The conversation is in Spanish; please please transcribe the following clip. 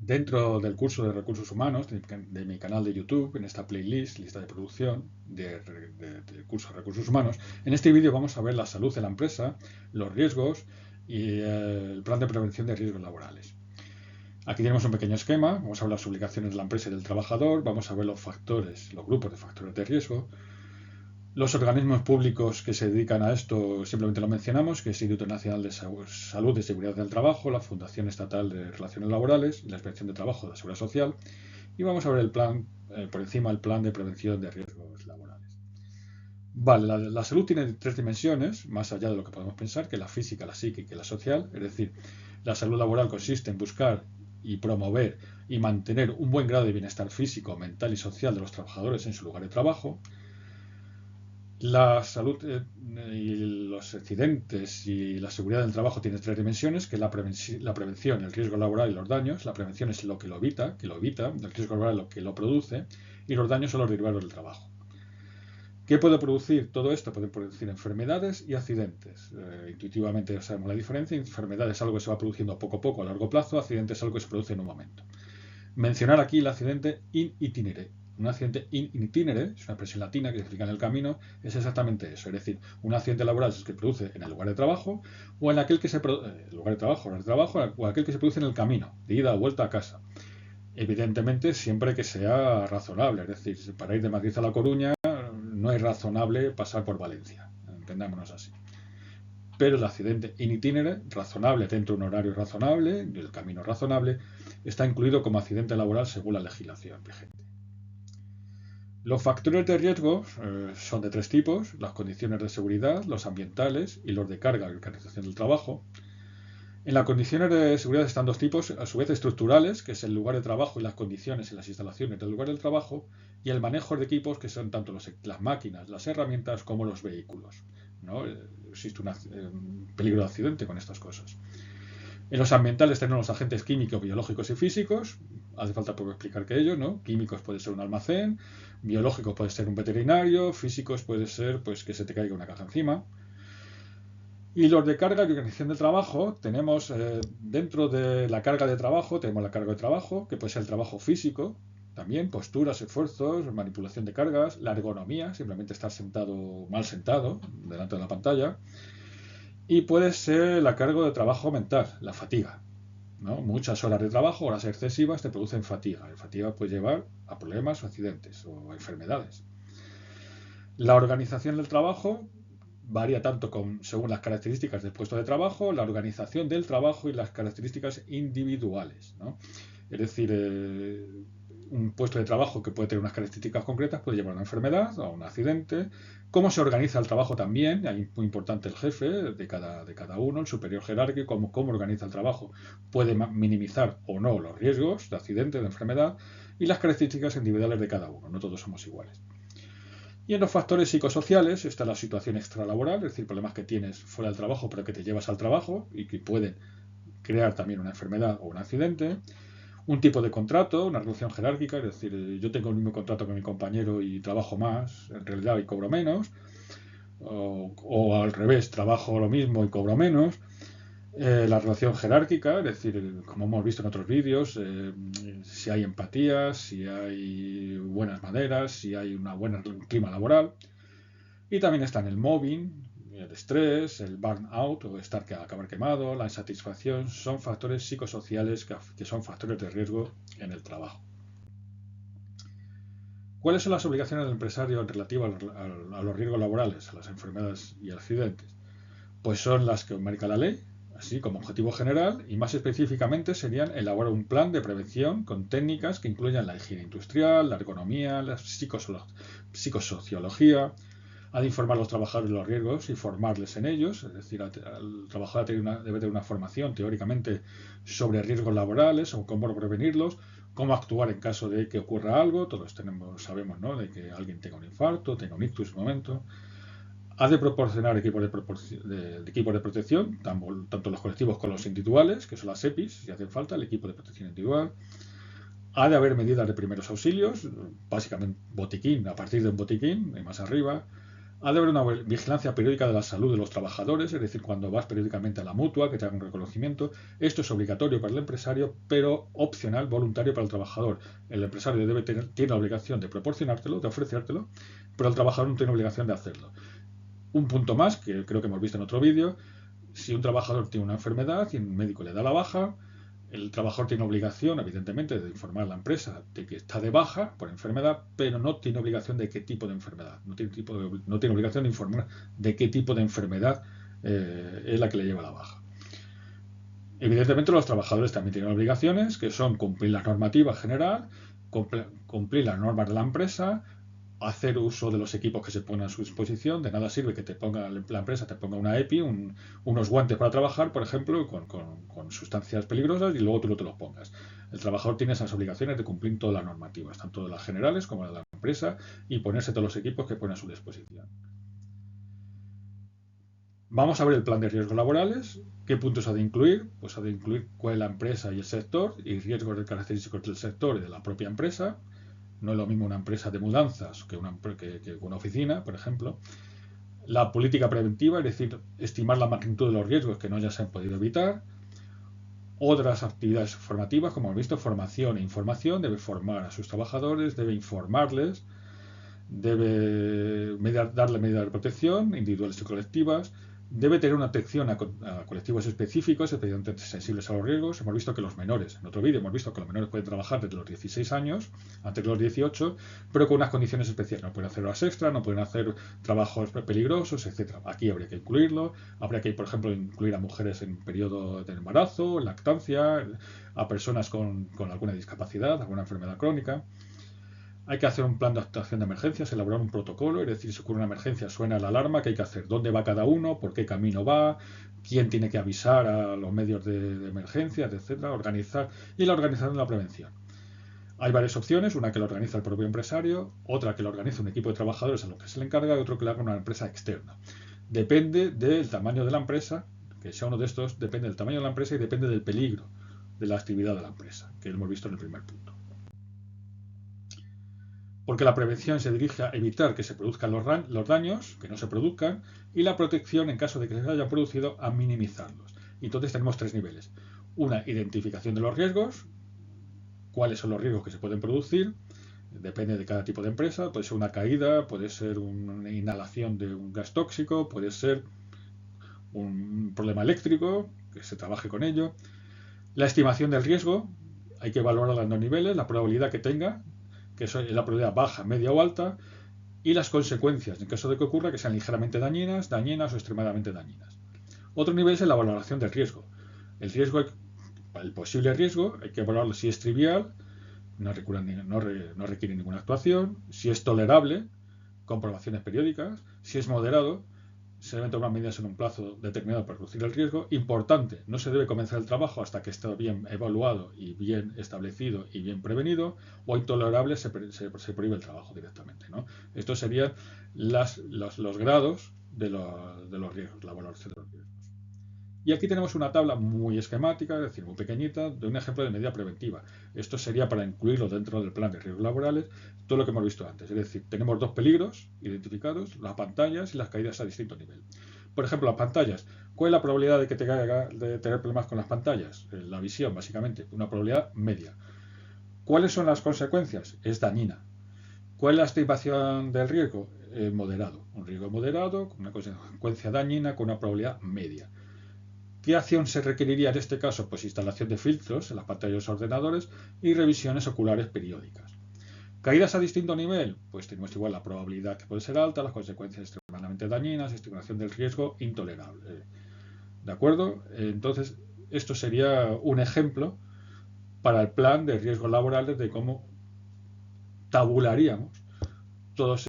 Dentro del curso de recursos humanos de mi canal de YouTube, en esta playlist, lista de producción de curso de recursos humanos, en este vídeo vamos a ver la salud de la empresa, los riesgos y el plan de prevención de riesgos laborales. Aquí tenemos un pequeño esquema, vamos a ver las obligaciones de la empresa y del trabajador, vamos a ver los factores, los grupos de factores de riesgo. Los organismos públicos que se dedican a esto simplemente lo mencionamos, que es el Instituto Nacional de Salud y Seguridad del Trabajo, la Fundación Estatal de Relaciones Laborales, la Inspección de Trabajo de la Seguridad Social, y vamos a ver el plan, por encima el plan de prevención de riesgos laborales. Vale, la salud tiene tres dimensiones, más allá de lo que podemos pensar, que la física, la psíquica y la social. Es decir, la salud laboral consiste en buscar y promover y mantener un buen grado de bienestar físico, mental y social de los trabajadores en su lugar de trabajo. La salud y los accidentes y la seguridad del trabajo tienen tres dimensiones, que es la prevención, el riesgo laboral y los daños. La prevención es lo que lo evita, el riesgo laboral es lo que lo produce, y los daños son los derivados del trabajo. ¿Qué puede producir todo esto? Puede producir enfermedades y accidentes. Intuitivamente sabemos la diferencia. Enfermedad es algo que se va produciendo poco a poco a largo plazo, accidente es algo que se produce en un momento. Mencionar aquí el accidente in itinere. Un accidente in itinere, es una expresión latina que significa en el camino, es exactamente eso. Es decir, un accidente laboral es el que se produce en el lugar de trabajo o en aquel que se lugar de trabajo, hora de trabajo, o aquel que se produce en el camino, de ida o vuelta a casa. Evidentemente, siempre que sea razonable. Es decir, para ir de Madrid a La Coruña no es razonable pasar por Valencia. Entendámonos así. Pero el accidente in itinere, razonable dentro de un horario razonable, del camino razonable, está incluido como accidente laboral según la legislación vigente. Los factores de riesgo son de tres tipos: las condiciones de seguridad, los ambientales y los de carga y organización del trabajo. En las condiciones de seguridad están dos tipos, a su vez estructurales, que es el lugar de trabajo y las condiciones y las instalaciones del lugar del trabajo, y el manejo de equipos, que son tanto las máquinas, las herramientas como los vehículos. ¿No? Existe un peligro de accidente con estas cosas. En los ambientales tenemos los agentes químicos, biológicos y físicos. Hace falta poco explicar que ellos, ¿no? Químicos puede ser un almacén, biológicos puede ser un veterinario, físicos puede ser pues que se te caiga una caja encima. Y los de carga y organización del trabajo, tenemos dentro de la carga de trabajo, tenemos la carga de trabajo, que puede ser el trabajo físico, también posturas, esfuerzos, manipulación de cargas, la ergonomía, simplemente estar sentado, mal sentado, delante de la pantalla. Y puede ser la carga de trabajo mental, la fatiga, ¿no? Muchas horas de trabajo, horas excesivas, te producen fatiga. La fatiga puede llevar a problemas o accidentes o a enfermedades. La organización del trabajo varía tanto según las características del puesto de trabajo, la organización del trabajo y las características individuales, ¿no? Es decir, un puesto de trabajo que puede tener unas características concretas puede llevar a una enfermedad o a un accidente. Cómo se organiza el trabajo también, hay muy importante el jefe de cada uno, el superior jerárquico, cómo organiza el trabajo, puede minimizar o no los riesgos de accidente, de enfermedad, y las características individuales de cada uno, no todos somos iguales. Y en los factores psicosociales está la situación extralaboral, es decir, problemas que tienes fuera del trabajo pero que te llevas al trabajo y que pueden crear también una enfermedad o un accidente. Un tipo de contrato, una relación jerárquica, es decir, yo tengo el mismo contrato que mi compañero y trabajo más en realidad y cobro menos, o al revés, trabajo lo mismo y cobro menos. La relación jerárquica, es decir, como hemos visto en otros vídeos, si hay empatía, si hay buenas maneras, si hay un buen clima laboral. Y también están el mobbing, el estrés, el burnout o acabar quemado, la insatisfacción, son factores psicosociales que son factores de riesgo en el trabajo. ¿Cuáles son las obligaciones del empresario relativas a los riesgos laborales, a las enfermedades y accidentes? Pues son las que marca la ley, así como objetivo general, y más específicamente serían elaborar un plan de prevención con técnicas que incluyan la higiene industrial, la ergonomía, la psicosociología. Ha de informar a los trabajadores de los riesgos y formarles en ellos, es decir, el trabajador debe tener una formación teóricamente sobre riesgos laborales o cómo prevenirlos, cómo actuar en caso de que ocurra algo. Todos sabemos, ¿no?, de que alguien tenga un infarto, tenga un ictus en un momento. Ha de proporcionar equipos de protección, tanto los colectivos como los individuales, que son las EPIs, si hace falta, el equipo de protección individual. Ha de haber medidas de primeros auxilios, básicamente botiquín, a partir de un botiquín, y más arriba. Ha de haber una vigilancia periódica de la salud de los trabajadores, es decir, cuando vas periódicamente a la mutua, que te hagan un reconocimiento. Esto es obligatorio para el empresario, pero opcional, voluntario para el trabajador. El empresario tiene la obligación de proporcionártelo, de ofrecértelo, pero el trabajador no tiene obligación de hacerlo. Un punto más, que creo que hemos visto en otro vídeo: si un trabajador tiene una enfermedad y un médico le da la baja, el trabajador tiene obligación, evidentemente, de informar a la empresa de que está de baja por enfermedad, pero no tiene obligación de qué tipo de enfermedad. No tiene obligación de informar de qué tipo de enfermedad es la que le lleva la baja. Evidentemente, los trabajadores también tienen obligaciones, que son cumplir las normativas general, cumplir las normas de la empresa, hacer uso de los equipos que se ponen a su disposición. De nada sirve que la empresa te ponga una EPI, unos guantes para trabajar, por ejemplo, con sustancias peligrosas, y luego tú no te los pongas. El trabajador tiene esas obligaciones de cumplir todas las normativas, tanto de las generales como de la empresa, y ponerse todos los equipos que pone a su disposición. Vamos a ver el plan de riesgos laborales. ¿Qué puntos ha de incluir? Pues ha de incluir cuál es la empresa y el sector, y riesgos de característicos del sector y de la propia empresa. No es lo mismo una empresa de mudanzas que una oficina, por ejemplo. La política preventiva, es decir, estimar la magnitud de los riesgos que no ya se han podido evitar. Otras actividades formativas, como hemos visto, formación e información. Debe formar a sus trabajadores, debe informarles, debe darle medidas de protección individuales y colectivas. Debe tener una atención a colectivos específicos, especialmente sensibles a los riesgos. Hemos visto que los menores, en otro vídeo hemos visto que los menores pueden trabajar desde los 16 años, antes de los 18, pero con unas condiciones especiales. No pueden hacer horas extra, no pueden hacer trabajos peligrosos, etc. Aquí habría que incluirlo. Habría que, por ejemplo, incluir a mujeres en periodo de embarazo, lactancia, a personas con alguna discapacidad, alguna enfermedad crónica. Hay que hacer un plan de actuación de emergencias, elaborar un protocolo, es decir, si ocurre una emergencia, suena la alarma, ¿qué hay que hacer? ¿Dónde va cada uno? ¿Por qué camino va? ¿Quién tiene que avisar a los medios de emergencias, etcétera? Organizar. Y la organización de la prevención. Hay varias opciones: una que lo organiza el propio empresario, otra que lo organiza un equipo de trabajadores a los que se le encarga, y otro que lo haga una empresa externa. Depende del tamaño de la empresa, que sea uno de estos, depende del tamaño de la empresa y depende del peligro de la actividad de la empresa, que hemos visto en el primer punto. Porque la prevención se dirige a evitar que se produzcan los daños, que no se produzcan, y la protección, en caso de que se hayan producido, a minimizarlos. Y entonces tenemos tres niveles: una, identificación de los riesgos, cuáles son los riesgos que se pueden producir, depende de cada tipo de empresa, puede ser una caída, puede ser una inhalación de un gas tóxico, puede ser un problema eléctrico, que se trabaje con ello. La estimación del riesgo, hay que valorar en dos niveles: la probabilidad que tenga, que es la probabilidad baja, media o alta, y las consecuencias, en caso de que ocurra, que sean ligeramente dañinas o extremadamente dañinas. Otro nivel es la valoración del riesgo. El posible riesgo, hay que valorarlo si es trivial, no requiere ninguna actuación; si es tolerable, comprobaciones periódicas; si es moderado, se deben tomar medidas en un plazo determinado para reducir el riesgo. Importante, no se debe comenzar el trabajo hasta que esté bien evaluado y bien establecido y bien prevenido. O intolerable, se prohíbe el trabajo directamente, ¿no? Estos serían los grados de los riesgos, la valoración de los riesgos. Y aquí tenemos una tabla muy esquemática, es decir, muy pequeñita, de un ejemplo de medida preventiva. Esto sería para incluirlo dentro del plan de riesgos laborales, todo lo que hemos visto antes. Es decir, tenemos dos peligros identificados: las pantallas y las caídas a distinto nivel. Por ejemplo, las pantallas. ¿Cuál es la probabilidad de tener problemas con las pantallas? La visión, básicamente, una probabilidad media. ¿Cuáles son las consecuencias? Es dañina. ¿Cuál es la estimación del riesgo? Moderado. Un riesgo moderado, con una consecuencia dañina, con una probabilidad media. ¿Qué acción se requeriría en este caso? Pues instalación de filtros en las pantallas de los ordenadores y revisiones oculares periódicas. ¿Caídas a distinto nivel? Pues tenemos igual la probabilidad, que puede ser alta, las consecuencias extremadamente dañinas, estimación del riesgo intolerable. ¿De acuerdo? Entonces, esto sería un ejemplo para el plan de riesgos laborales, de cómo tabularíamos todos